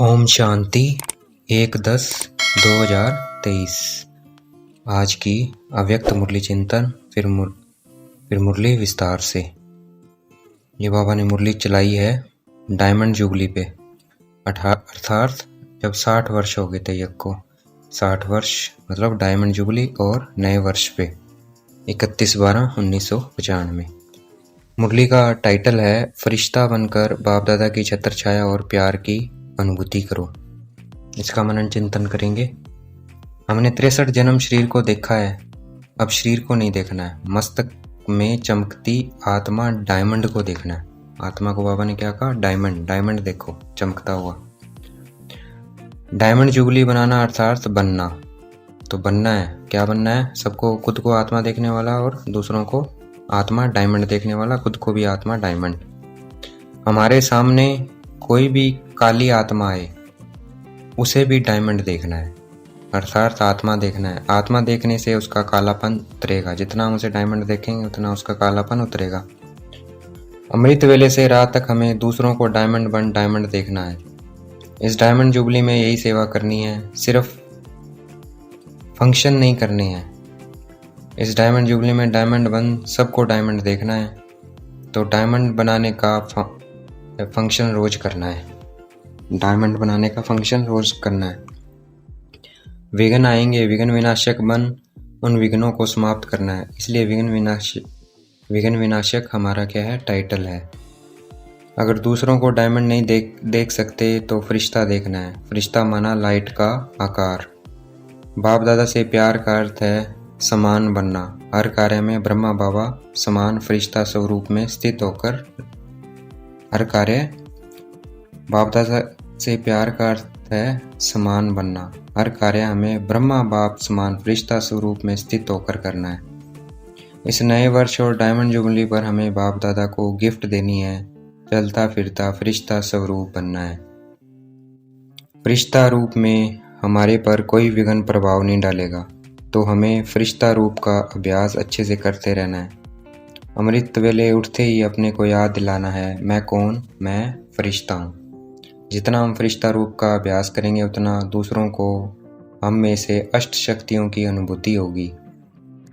ओम शांति 1/10/2023। आज की अव्यक्त मुरली चिंतन फिर मुरली विस्तार से। ये बाबा ने मुरली चलाई है डायमंड जुबली पे, अर्थात जब 60 वर्ष हो गए थे यज्ञ को। 60 वर्ष मतलब डायमंड जुबली और नए वर्ष पे 31/12/1995। मुरली का टाइटल है फरिश्ता बनकर बाप दादा की छत्र छाया और प्यार की अनुभूति करो। इसका मनन चिंतन करेंगे। हमने 63 जन्म शरीर को देखा है, अब शरीर को नहीं देखना है। मस्तक में चमकती आत्मा डायमंड को देखना है। आत्मा को बाबा ने क्या कहा? डायमंड देखो चमकता हुआ। डायमंड जुबली बनाना अर्थात बनना। तो बनना है, क्या बनना है? सबको, खुद को आत्मा देखने वाला और दूसरों को आत्मा डायमंड देखने वाला, खुद को भी आत्मा डायमंड। हमारे सामने कोई भी काली आत्मा आए उसे भी डायमंड देखना है, अर्थात आत्मा देखना है। आत्मा देखने से उसका कालापन उतरेगा। जितना हम उसे डायमंड देखेंगे उतना उसका कालापन उतरेगा। अमृत वेले से रात तक हमें दूसरों को डायमंड देखना है। इस डायमंड जुबली में यही सेवा करनी है, सिर्फ फंक्शन नहीं करने हैं। इस डायमंड जुबली में डायमंड बन सबको डायमंड देखना है। तो डायमंड बनाने का फंक्शन रोज करना है। डायमंड बनाने का फंक्शन रोज करना है। विघ्न आएंगे, विघ्न विनाशक बन उन विघ्नों को समाप्त करना है। इसलिए विघ्न विनाशक हमारा क्या है? टाइटल है। अगर दूसरों को डायमंड नहीं देख सकते तो फरिश्ता देखना है। फरिश्ता माना लाइट का आकार। बाप दादा से प्यार का अर्थ है समान बनना। हर कार्य में ब्रह्मा बाबा समान फरिश्ता स्वरूप में स्थित होकर हर कार्य। बाप दादा से प्यार का अर्थ है समान बनना। हर कार्य हमें ब्रह्मा बाप समान फरिश्ता स्वरूप में स्थित होकर करना है। इस नए वर्ष और डायमंड जुबली पर हमें बाप दादा को गिफ्ट देनी है। चलता फिरता फरिश्ता स्वरूप बनना है। फरिश्ता रूप में हमारे पर कोई विघ्न प्रभाव नहीं डालेगा। तो हमें फरिश्ता रूप का अभ्यास अच्छे से करते रहना है। अमृत वेले उठते ही अपने को याद दिलाना है, मैं कौन? मैं फरिश्ता हूँ। जितना हम फरिश्ता रूप का अभ्यास करेंगे उतना दूसरों को हम में से अष्ट शक्तियों की अनुभूति होगी।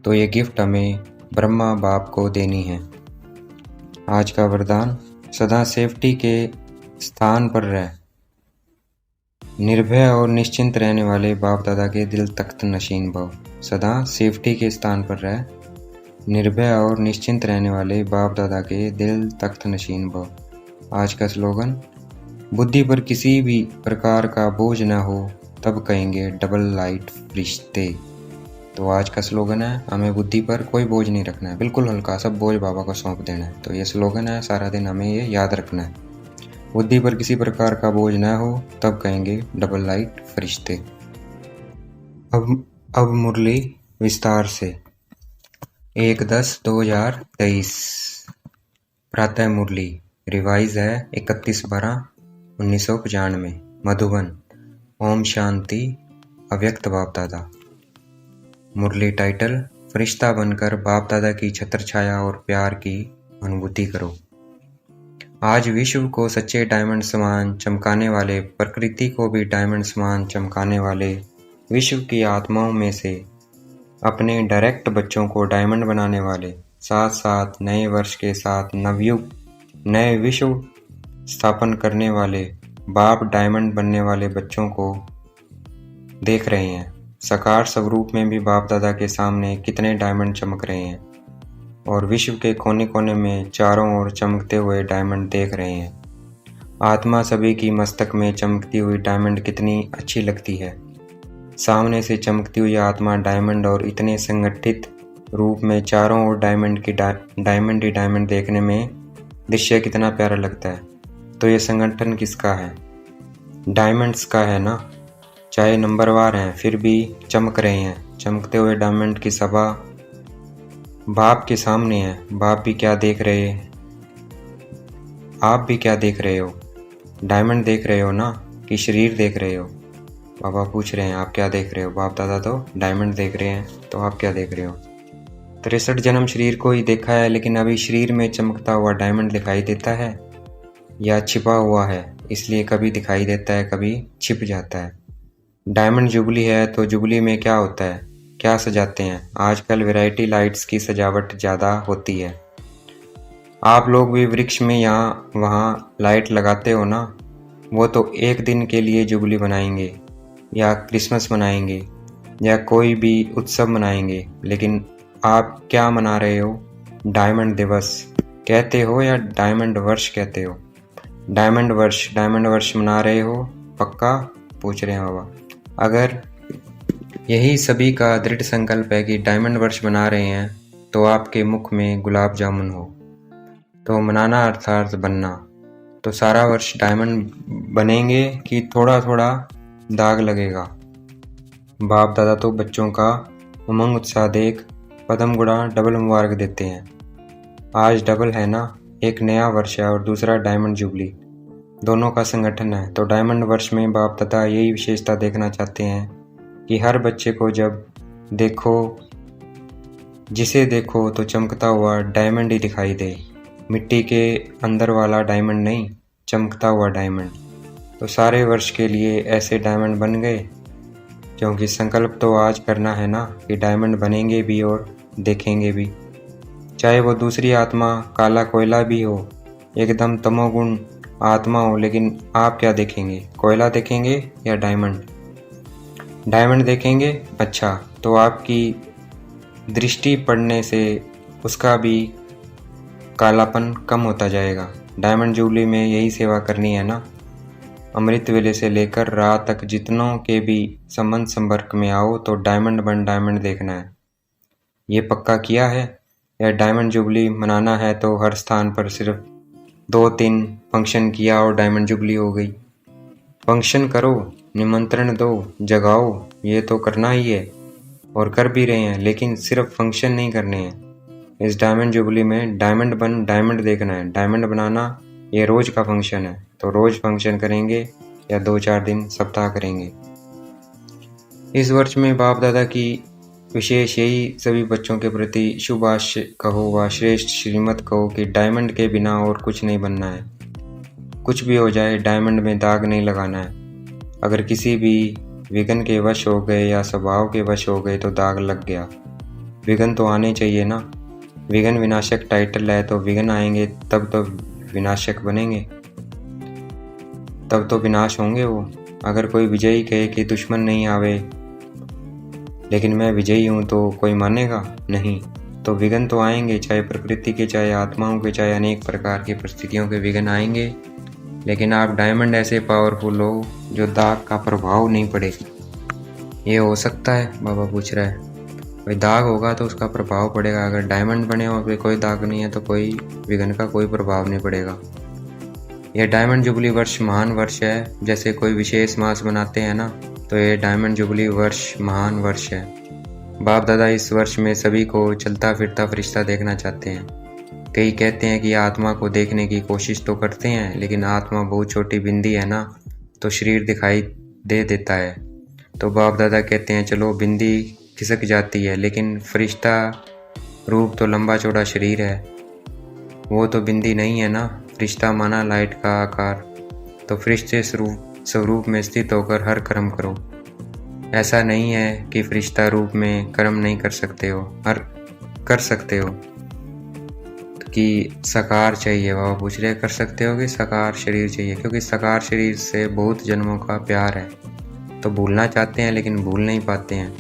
तो ये गिफ्ट हमें ब्रह्मा बाप को देनी है। आज का वरदान, सदा सेफ्टी के स्थान पर रह। निर्भय और निश्चिंत रहने वाले बाप दादा के दिल तख्त नशीन भव। सदा सेफ्टी के स्थान पर रह। निर्भय और निश्चिंत रहने वाले बाप दादा के दिल तख्त नशीन भव। आज का स्लोगन, बुद्धि पर किसी भी प्रकार का बोझ न हो तब कहेंगे डबल लाइट फरिश्ते। तो आज का स्लोगन है, हमें बुद्धि पर कोई बोझ नहीं रखना है, बिल्कुल हल्का, सब बोझ बाबा को सौंप देना है। तो ये स्लोगन है, सारा दिन हमें ये याद रखना है। बुद्धि पर किसी प्रकार का बोझ न हो तब कहेंगे डबल लाइट फरिश्ते। अब मुरली विस्तार से। 1/10/2023 प्रातः मुरली रिवाइज है 31/12/1995 मधुबन। ओम शांति अव्यक्त बाप दादा। मुरली टाइटल फरिश्ता बनकर बाप दादा की छत्र छाया और प्यार की अनुभूति करो। आज विश्व को सच्चे डायमंड समान चमकाने वाले, प्रकृति को भी डायमंड समान चमकाने वाले विश्व की आत्माओं में से अपने डायरेक्ट बच्चों को डायमंड बनाने वाले, साथ साथ नए वर्ष के साथ नवयुग नए विश्व स्थापन करने वाले बाप डायमंड बनने वाले बच्चों को देख रहे हैं। साकार स्वरूप में भी बाप दादा के सामने कितने डायमंड चमक रहे हैं और विश्व के कोने कोने में चारों ओर चमकते हुए डायमंड देख रहे हैं। आत्मा सभी की मस्तक में चमकती हुई डायमंड कितनी अच्छी लगती है। सामने से चमकती हुई आत्मा डायमंड और इतने संगठित रूप में चारों ओर डायमंड ही डायमंड देखने में दृश्य कितना प्यारा लगता है। तो ये संगठन किसका है? डायमंड्स का है ना। चाहे नंबरवार हैं फिर भी चमक रहे हैं। चमकते हुए डायमंड की सभा बाप के सामने है। बाप भी क्या देख रहे हैं? आप भी क्या देख रहे हो? डायमंड देख रहे हो ना, कि शरीर देख रहे हो? बाबा पूछ रहे हैं आप क्या देख रहे हो? बाप दादा तो डायमंड देख रहे हैं, तो आप क्या देख रहे हो? 63 जन्म शरीर को ही देखा है, लेकिन अभी शरीर में चमकता हुआ डायमंड दिखाई देता है या छिपा हुआ है, इसलिए कभी दिखाई देता है, कभी छिप जाता है। डायमंड जुबली है तो जुबली में क्या होता है, क्या सजाते हैं? आजकल वैरायटी लाइट्स की सजावट ज़्यादा होती है। आप लोग भी वृक्ष में यहाँ वहाँ लाइट लगाते हो ना। वो तो एक दिन के लिए जुबली बनाएंगे या क्रिसमस मनाएंगे या कोई भी उत्सव मनाएंगे, लेकिन आप क्या मना रहे हो? डायमंड दिवस कहते हो या डायमंड वर्ष कहते हो? डायमंड वर्ष मना रहे हो पक्का? पूछ रहे हैं बाबा। अगर यही सभी का दृढ़ संकल्प है कि डायमंड वर्ष मना रहे हैं तो आपके मुख में गुलाब जामुन हो, तो मनाना अर्थात बनना। तो सारा वर्ष डायमंड बनेंगे कि थोड़ा थोड़ा दाग लगेगा? बाप दादा तो बच्चों का उमंग उत्साह देख पदम गुणा डबल मुबारक देते हैं। आज डबल है ना, एक नया वर्ष है और दूसरा डायमंड जुबली, दोनों का संगठन है। तो डायमंड वर्ष में बाप दादा यही विशेषता देखना चाहते हैं कि हर बच्चे को जब देखो, जिसे देखो तो चमकता हुआ डायमंड ही दिखाई दे। मिट्टी के अंदर वाला डायमंड नहीं, चमकता हुआ डायमंड। तो सारे वर्ष के लिए ऐसे डायमंड बन गए, क्योंकि संकल्प तो आज करना है ना कि डायमंड बनेंगे भी और देखेंगे भी। चाहे वो दूसरी आत्मा काला कोयला भी हो, एकदम तमोगुण आत्मा हो, लेकिन आप क्या देखेंगे? कोयला देखेंगे या डायमंड? डायमंड देखेंगे। अच्छा, तो आपकी दृष्टि पड़ने से उसका भी कालापन कम होता जाएगा। डायमंड जुबली में यही सेवा करनी है ना। अमृत वेले से लेकर रात तक जितनों के भी संबंध संपर्क में आओ तो डायमंड बन डायमंड देखना है। ये पक्का किया है? या डायमंड जुबली मनाना है तो हर स्थान पर सिर्फ 2-3 फंक्शन किया और डायमंड जुबली हो गई? फंक्शन करो, निमंत्रण दो, जगाओ, ये तो करना ही है और कर भी रहे हैं, लेकिन सिर्फ फंक्शन नहीं करने हैं। इस डायमंड जुबली में डायमंड बन डायमंड देखना है। डायमंड बनाना ये रोज का फंक्शन है, तो रोज फंक्शन करेंगे या 2-4 दिन सप्ताह करेंगे? इस वर्ष में बाप दादा की विशेष यही सभी बच्चों के प्रति शुभ आशय कहो व श्रेष्ठ श्रीमत कहो कि डायमंड के बिना और कुछ नहीं बनना है। कुछ भी हो जाए, डायमंड में दाग नहीं लगाना है। अगर किसी भी विघन के वश हो गए या स्वभाव के वश हो गए तो दाग लग गया। विघन तो आने चाहिए ना। विघन विनाशक टाइटल है, तो विघन आएंगे तब तो विनाशक बनेंगे, तब तो विनाश होंगे वो। अगर कोई विजयी कहे कि दुश्मन नहीं आवे लेकिन मैं विजयी हूँ, तो कोई मानेगा नहीं। तो विघन तो आएंगे, चाहे प्रकृति के, चाहे आत्माओं के, चाहे अनेक प्रकार की परिस्थितियों के विघन आएंगे। लेकिन आप डायमंड ऐसे पावरफुल हो जो दाग का प्रभाव नहीं पड़े। ये हो सकता है? बाबा पूछ रहा है। कोई दाग होगा तो उसका प्रभाव पड़ेगा। अगर डायमंड बने हो फिर कोई दाग नहीं है तो कोई विघन का कोई प्रभाव नहीं पड़ेगा। यह डायमंड जुबली वर्ष महान वर्ष है। जैसे कोई विशेष मास बनाते हैं ना, तो ये डायमंड जुबली वर्ष महान वर्ष है। बाप दादा इस वर्ष में सभी को चलता फिरता फरिश्ता देखना चाहते हैं। कई कहते हैं कि आत्मा को देखने की कोशिश तो करते हैं, लेकिन आत्मा बहुत छोटी बिंदी है ना, तो शरीर दिखाई दे देता है। तो बाप दादा कहते हैं चलो बिंदी खिसक जाती है, लेकिन फरिश्ता रूप तो लंबा चौड़ा शरीर है, वो तो बिंदी नहीं है ना। फरिश्ता माना लाइट का आकार। तो फरिश्ते स्वरूप में स्थित होकर हर कर्म करो। ऐसा नहीं है कि फरिश्ता रूप में कर्म नहीं कर सकते हो, हर कर सकते हो। कि साकार चाहिए? बाबा पूछ रहे कर सकते हो कि साकार शरीर चाहिए? क्योंकि साकार शरीर से बहुत जन्मों का प्यार है, तो भूलना चाहते हैं लेकिन भूल नहीं पाते हैं।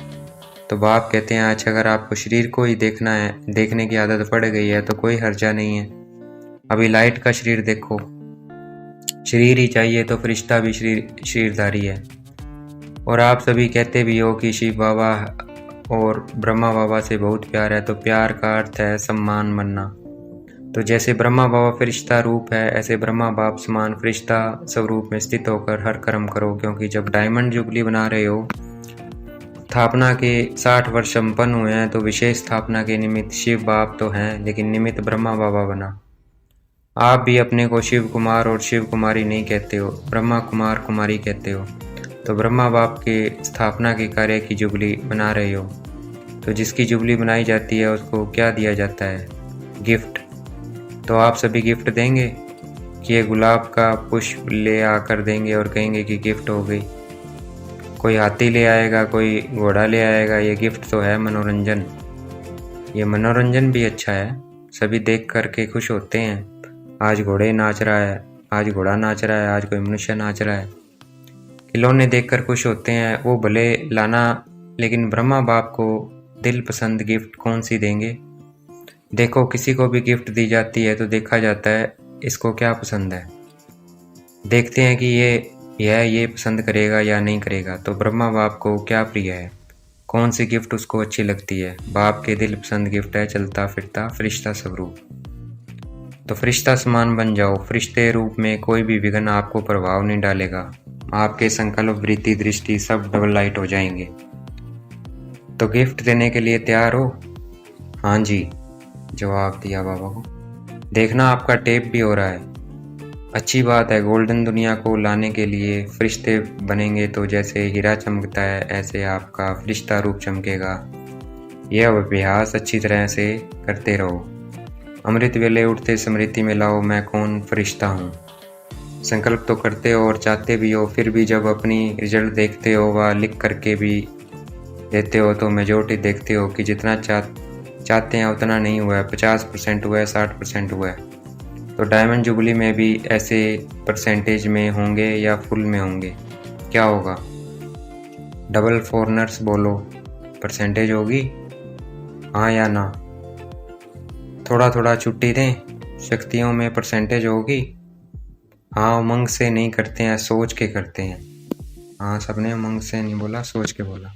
तो बाप कहते हैं अच्छा, अगर आपको शरीर को ही देखना है, देखने की आदत पड़ गई है तो कोई हर्जा नहीं है। अभी लाइट का शरीर देखो, शरीर ही चाहिए तो फरिश्ता भी शरीरधारी है। और आप सभी कहते भी हो कि शिव बाबा और ब्रह्मा बाबा से बहुत प्यार है, तो प्यार का अर्थ है सम्मान बनना। तो जैसे ब्रह्मा बाबा फरिश्ता रूप है, ऐसे ब्रह्मा बाप समान फरिश्ता स्वरूप में स्थित होकर हर कर्म करो। क्योंकि जब डायमंड जुबली बना रहे हो, स्थापना के 60 वर्ष संपन्न हुए हैं, तो विशेष स्थापना के निमित्त शिव बाप तो हैं, लेकिन निमित्त ब्रह्मा बाबा बना। आप भी अपने को शिव कुमार और शिव कुमारी नहीं कहते हो, ब्रह्मा कुमार कुमारी कहते हो। तो ब्रह्मा बाप के स्थापना के कार्य की जुबली बना रहे हो। तो जिसकी जुबली बनाई जाती है उसको क्या दिया जाता है? गिफ्ट। तो आप सभी गिफ्ट देंगे कि ये गुलाब का पुष्प ले आकर देंगे और कहेंगे कि गिफ्ट हो गई। कोई हाथी ले आएगा, कोई घोड़ा ले आएगा, ये गिफ्ट तो है मनोरंजन। ये मनोरंजन भी अच्छा है, सभी देख कर के खुश होते हैं। आज घोड़े नाच रहा है, आज घोड़ा नाच रहा है, आज कोई मनुष्य नाच रहा है। खिलौने देखकर खुश होते हैं, वो भले लाना, लेकिन ब्रह्मा बाप को दिल पसंद गिफ्ट कौन सी देंगे। देखो, किसी को भी गिफ्ट दी जाती है तो देखा जाता है इसको क्या पसंद है। देखते हैं कि ये पसंद करेगा या नहीं करेगा। तो ब्रह्मा बाप को क्या प्रिय है, कौन सी गिफ्ट उसको अच्छी लगती है। बाप के दिल पसंद गिफ्ट है चलता फिरता फरिश्ता स्वरूप। तो फरिश्ता समान बन जाओ। फरिश्ते रूप में कोई भी विघ्न आपको प्रभाव नहीं डालेगा। आपके संकल्प, वृत्ति, दृष्टि सब डबल लाइट हो जाएंगे। तो गिफ्ट देने के लिए तैयार हो? हाँ जी, जवाब दिया बाबा को। देखना, आपका टेप भी हो रहा है। अच्छी बात है। गोल्डन दुनिया को लाने के लिए फरिश्ते बनेंगे तो जैसे हीरा चमकता है ऐसे आपका फरिश्ता रूप चमकेगा। यह अभ्यास अच्छी तरह से करते रहो। अमृत वेले उठते स्मृति में लाओ, मैं कौन फरिश्ता हूँ। संकल्प तो करते हो और चाहते भी हो, फिर भी जब अपनी रिजल्ट देखते हो व लिख करके भी देते हो तो मेजोरिटी देखते हो कि जितना चाहते हैं उतना नहीं हुआ है। 50% हुआ है, 60% हुआ है। तो डायमंड जुबली में भी ऐसे परसेंटेज में होंगे या फुल में होंगे? क्या होगा? डबल फॉरनर्स बोलो, परसेंटेज होगी हाँ या ना? थोड़ा थोड़ा छुट्टी दें, शक्तियों में परसेंटेज होगी? हाँ, उमंग से नहीं करते हैं, सोच के करते हैं। हाँ, सबने उमंग से नहीं बोला, सोच के बोला।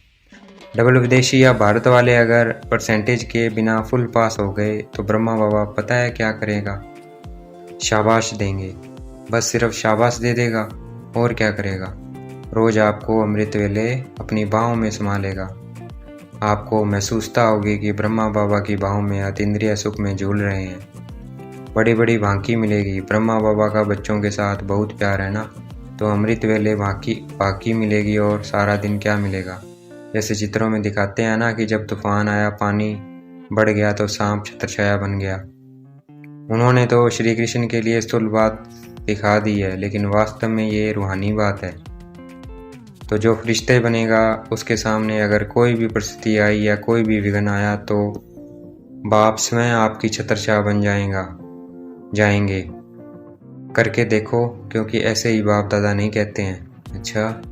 डबल विदेशी या भारत वाले अगर परसेंटेज के बिना फुल पास हो गए तो ब्रह्मा बाबा पता है क्या करेगा? शाबाश देंगे। बस सिर्फ शाबाश दे देगा और क्या करेगा? रोज आपको अमृत वेले अपनी बाहों में संभालेगा। आपको महसूसता होगी कि ब्रह्मा बाबा की बाहों में अतीन्द्रिय सुख में झूल रहे हैं। बड़ी बड़ी भांकी मिलेगी। ब्रह्मा बाबा का बच्चों के साथ बहुत प्यार है ना, तो अमृत वेले भांकी मिलेगी। और सारा दिन क्या मिलेगा? जैसे चित्रों में दिखाते हैं ना कि जब तूफान आया, पानी बढ़ गया तो सांप छत्रछाया बन गया। उन्होंने तो श्री कृष्ण के लिए स्थूल बात दिखा दी है, लेकिन वास्तव में ये रूहानी बात है। तो जो फरिश्ते बनेगा उसके सामने अगर कोई भी परिस्थिति आई या कोई भी विघ्न आया तो बाप स्वयं आपकी छत्रछाया बन जाएंगे। करके देखो, क्योंकि ऐसे ही बाप दादा नहीं कहते हैं। अच्छा,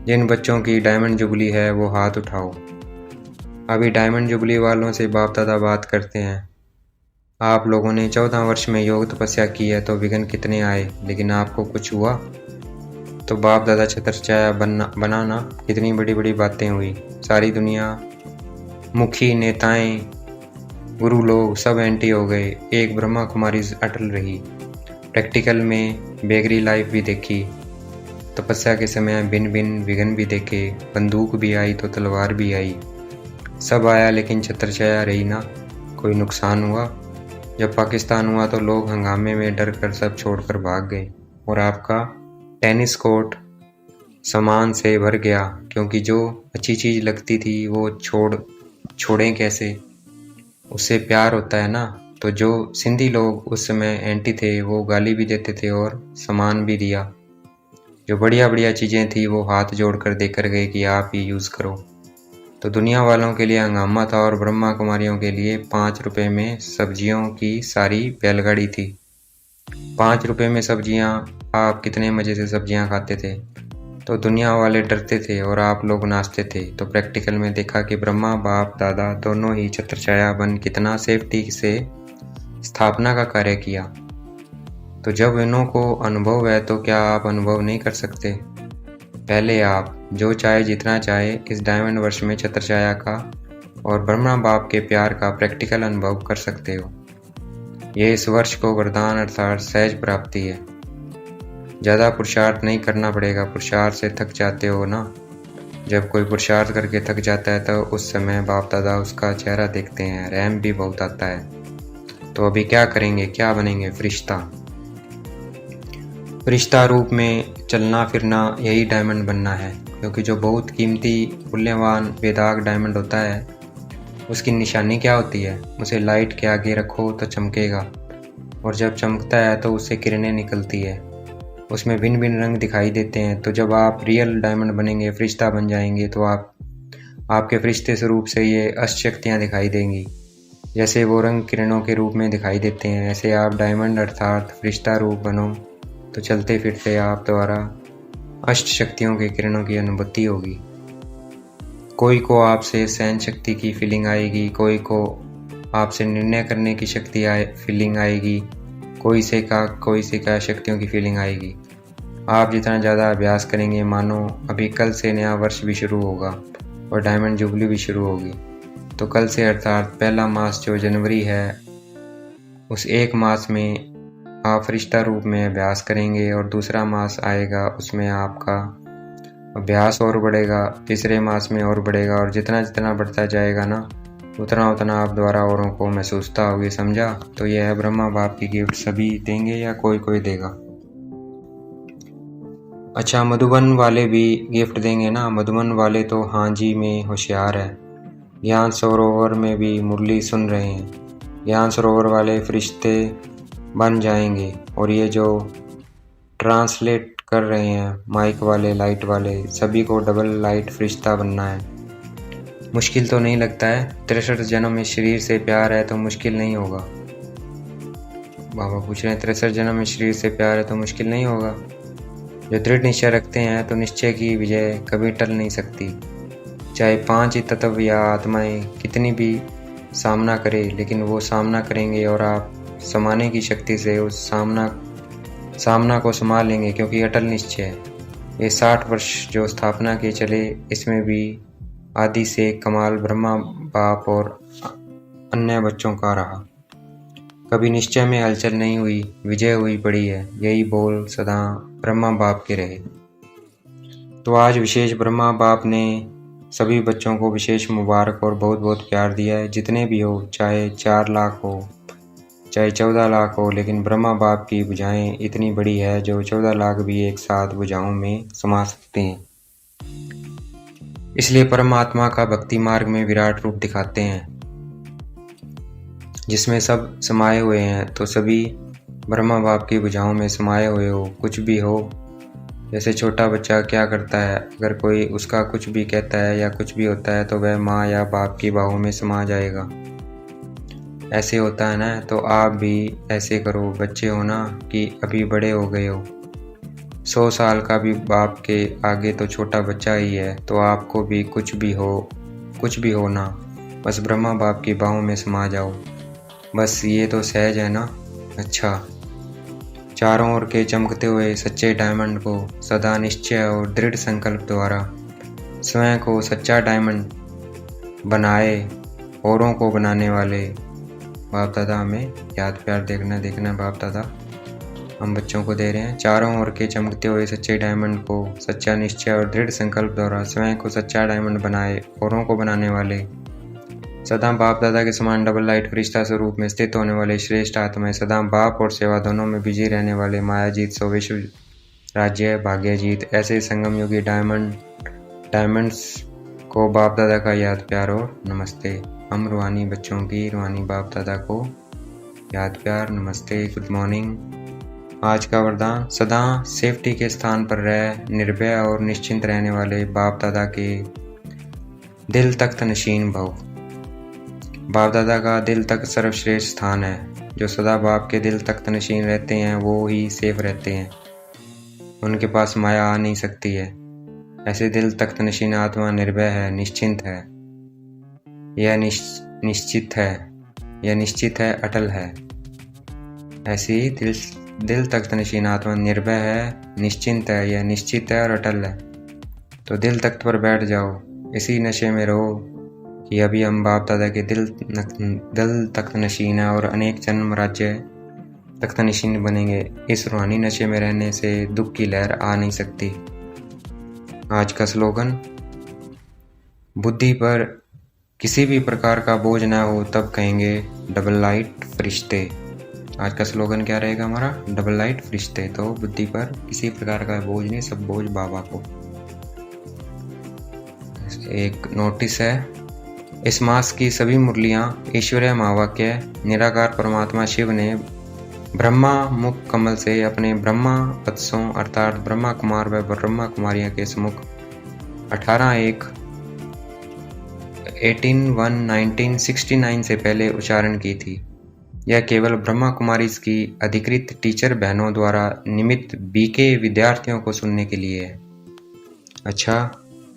जिन बच्चों की डायमंड जुबली है वो हाथ उठाओ। अभी डायमंड जुबली वालों से बाप दादा बात करते हैं। आप लोगों ने 14 वर्ष में योग तपस्या की है तो विघ्न कितने आए, लेकिन आपको कुछ हुआ? तो बाप दादा छत्रछाया बनाना, कितनी बड़ी बड़ी बातें हुई। सारी दुनिया, मुखी, नेताएं, गुरु लोग सब एंटी हो गए। एक ब्रह्मा कुमारी अटल रही। प्रैक्टिकल में बेगरी लाइफ भी देखी। तपस्या के समय भिन्न भिन्न विघ्न भी देखे। बंदूक भी आई तो तलवार भी आई, सब आया लेकिन छत्रछाया रही ना। कोई नुकसान हुआ? जब पाकिस्तान हुआ तो लोग हंगामे में डर कर सब छोड़कर भाग गए और आपका टेनिस कोर्ट सामान से भर गया, क्योंकि जो अच्छी चीज़ लगती थी वो छोड़ें कैसे? उससे प्यार होता है ना। तो जो सिंधी लोग उस समय एंटी थे वो गाली भी देते थे और सामान भी दिया। जो बढ़िया बढ़िया चीज़ें थी वो हाथ जोड़कर देकर गए कि आप ही यूज़ करो। तो दुनिया वालों के लिए हंगामा था और ब्रह्मा कुमारियों के लिए 5 रुपए में सब्जियों की सारी बैलगाड़ी थी। 5 रुपए में सब्जियां, आप कितने मज़े से सब्जियां खाते थे। तो दुनिया वाले डरते थे और आप लोग नाचते थे। तो प्रैक्टिकल में देखा कि ब्रह्मा बाप दादा दोनों ही छत्रछाया बन कितना सेफ्टी से स्थापना का कार्य किया। तो जब इन्हों को अनुभव है तो क्या आप अनुभव नहीं कर सकते? पहले आप जो चाहे जितना चाहे इस डायमंड वर्ष में छत्रछाया का और ब्रह्मा बाप के प्यार का प्रैक्टिकल अनुभव कर सकते हो। ये इस वर्ष को वरदान अर्थात सहज प्राप्ति है। ज़्यादा पुरुषार्थ नहीं करना पड़ेगा। पुरुषार्थ से थक जाते हो ना। जब कोई पुरुषार्थ करके थक जाता है तो उस समय बाप दादा उसका चेहरा देखते हैं, रहम भी बहुत आता है। तो अभी क्या करेंगे, क्या बनेंगे? फरिश्ता रूप में चलना फिरना, यही डायमंड बनना है। क्योंकि जो बहुत कीमती मूल्यवान बेदाग डायमंड होता है उसकी निशानी क्या होती है? उसे लाइट के आगे रखो तो चमकेगा। और जब चमकता है तो उससे किरणें निकलती है, उसमें भिन्न भिन्न रंग दिखाई देते हैं। तो जब आप रियल डायमंड बनेंगे, फरिश्ता बन जाएंगे, तो आपके फरिश्ते स्वरूप से ये अष्टशक्तियाँ दिखाई देंगी। जैसे वो रंग किरणों के रूप में दिखाई देते हैं, ऐसे आप डायमंड अर्थात फरिश्ता रूप बनो तो चलते फिरते आप द्वारा अष्ट शक्तियों के किरणों की अनुभूति होगी। कोई को आपसे सहन शक्ति की फीलिंग आएगी, कोई को आपसे निर्णय करने की फीलिंग आएगी, कोई से क्या शक्तियों की फीलिंग आएगी। आप जितना ज़्यादा अभ्यास करेंगे, मानो अभी कल से नया वर्ष भी शुरू होगा और डायमंड जुबली भी शुरू होगी। तो कल से अर्थात पहला मास जो जनवरी है, उस एक मास में आप फरिश्ता रूप में अभ्यास करेंगे और दूसरा मास आएगा, उसमें आपका अभ्यास और बढ़ेगा, तीसरे मास में और बढ़ेगा, और जितना जितना बढ़ता जाएगा ना, उतना उतना आप द्वारा औरों को महसूसता होगी। समझा? तो यह है ब्रह्मा बाप की गिफ्ट। सभी देंगे या कोई कोई देगा? अच्छा, मधुबन वाले भी गिफ्ट देंगे ना? मधुबन वाले तो हाँ जी में होशियार है। ज्ञान सरोवर में भी मुरली सुन रहे हैं। ज्ञान सरोवर वाले फरिश्ते बन जाएंगे, और ये जो ट्रांसलेट कर रहे हैं माइक वाले, लाइट वाले, सभी को डबल लाइट फरिश्ता बनना है। मुश्किल तो नहीं लगता है? 63 जन्म में शरीर से प्यार है तो मुश्किल नहीं होगा। बाबा पूछ रहे हैं 63 जन्म में शरीर से प्यार है तो मुश्किल नहीं होगा। जो दृढ़ निश्चय रखते हैं तो निश्चय की विजय कभी टल नहीं सकती। चाहे 5 ही तत्व या आत्माएं कितनी भी सामना करे, लेकिन वो सामना करेंगे और आप समाने की शक्ति से उस सामना को संभाल लेंगे, क्योंकि अटल निश्चय है। ये 60 वर्ष जो स्थापना के चले, इसमें भी आदि से कमाल ब्रह्मा बाप और अन्य बच्चों का रहा। कभी निश्चय में हलचल नहीं हुई, विजय हुई पड़ी है। यही बोल सदा ब्रह्मा बाप के रहे। तो आज विशेष ब्रह्मा बाप ने सभी बच्चों को विशेष मुबारक और बहुत बहुत प्यार दिया है। जितने भी हो, चाहे 4 लाख हो, चाहे 14 लाख हो, लेकिन ब्रह्मा बाप की भुजाएं इतनी बड़ी है जो 14 लाख भी एक साथ भुजाओं में समा सकते हैं। इसलिए परमात्मा का भक्ति मार्ग में विराट रूप दिखाते हैं, जिसमें सब समाये हुए हैं। तो सभी ब्रह्मा बाप की भुजाओं में समाये हुए हो। कुछ भी हो, जैसे छोटा बच्चा क्या करता है, अगर कोई उसका कुछ भी कहता है या कुछ भी होता है तो वह माँ या बाप की बाहों में समा जाएगा। ऐसे होता है ना? तो आप भी ऐसे करो। बच्चे हो ना कि अभी बड़े हो गए हो, 100 साल का भी बाप के आगे तो छोटा बच्चा ही है। तो आपको भी कुछ भी हो ना, बस ब्रह्मा बाप की बाहों में समा जाओ। बस ये तो सहज है ना? अच्छा, चारों ओर के चमकते हुए सच्चे डायमंड को सदा निश्चय और दृढ़ संकल्प द्वारा स्वयं को सच्चा डायमंड बनाए, औरों को बनाने वाले बाप दादा हमें याद प्यार देखना बाप दादा हम बच्चों को दे रहे हैं। चारों ओर के चमकते हुए सच्चे डायमंड को सच्चा निश्चय और दृढ़ संकल्प द्वारा स्वयं को सच्चा डायमंड बनाए, औरों को बनाने वाले सदा बाप दादा के समान डबल लाइट फरिश्ता स्वरूप में स्थित होने वाले श्रेष्ठ आत्माएं, सदा बाप और सेवा दोनों में बिजी रहने वाले माया जीत सो विश्व राज्य भाग्य जीत, ऐसे संगम युगी डायमंड्स को बाप दादा का याद प्यार और नमस्ते। हम रूहानी बच्चों की रूहानी बाप दादा को याद प्यार नमस्ते, गुड मॉर्निंग। आज का वरदान, सदा सेफ्टी के स्थान पर रह निर्भय और निश्चिंत रहने वाले बाप दादा के दिल तख्त नशीन भव। बाप दादा का दिल तक सर्वश्रेष्ठ स्थान है। जो सदा बाप के दिल तख्त नशीन रहते हैं वो ही सेफ रहते हैं, उनके पास माया आ नहीं सकती है। ऐसे दिल तख्त नशीन आत्मा निर्भय है, निश्चिंत है, यह निश्चित है, अटल है। ऐसी दिल तख्त नशीन आत्मा निर्भय है, निश्चिंत है, यह निश्चित है और अटल है। तो दिल तख्त पर बैठ जाओ, इसी नशे में रहो कि अभी हम बाप दादा के दिल तख्त नशीन है और अनेक जन्म राज्य तख्त नशीन बनेंगे। इस रूहानी नशे में रहने से दुख की लहर आ नहीं सकती। आज का स्लोगन, बुद्धि पर किसी भी प्रकार का बोझ ना हो तब कहेंगे डबल लाइट फरिश्ते। आज का स्लोगन क्या रहेगा हमारा? डबल लाइट फरिश्ते। तो बुद्धि पर किसी प्रकार का बोझ नहीं, सब बोझ बाबा को। एक नोटिस है, इस मास की सभी मुरलियां ईश्वरीय महावाक्य निराकार परमात्मा शिव ने ब्रह्मा मुख कमल से अपने ब्रह्मा वत्सों अर्थात ब्रह्मा कुमार व ब्रह्मा कुमारियां के सम्मुख 18/1/1969 से पहले उच्चारण की थी। यह केवल ब्रह्मा कुमारीज की अधिकृत टीचर बहनों द्वारा निमित्त बीके विद्यार्थियों को सुनने के लिए है। अच्छा,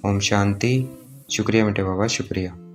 ओम शांति। शुक्रिया बेटे बाबा, शुक्रिया।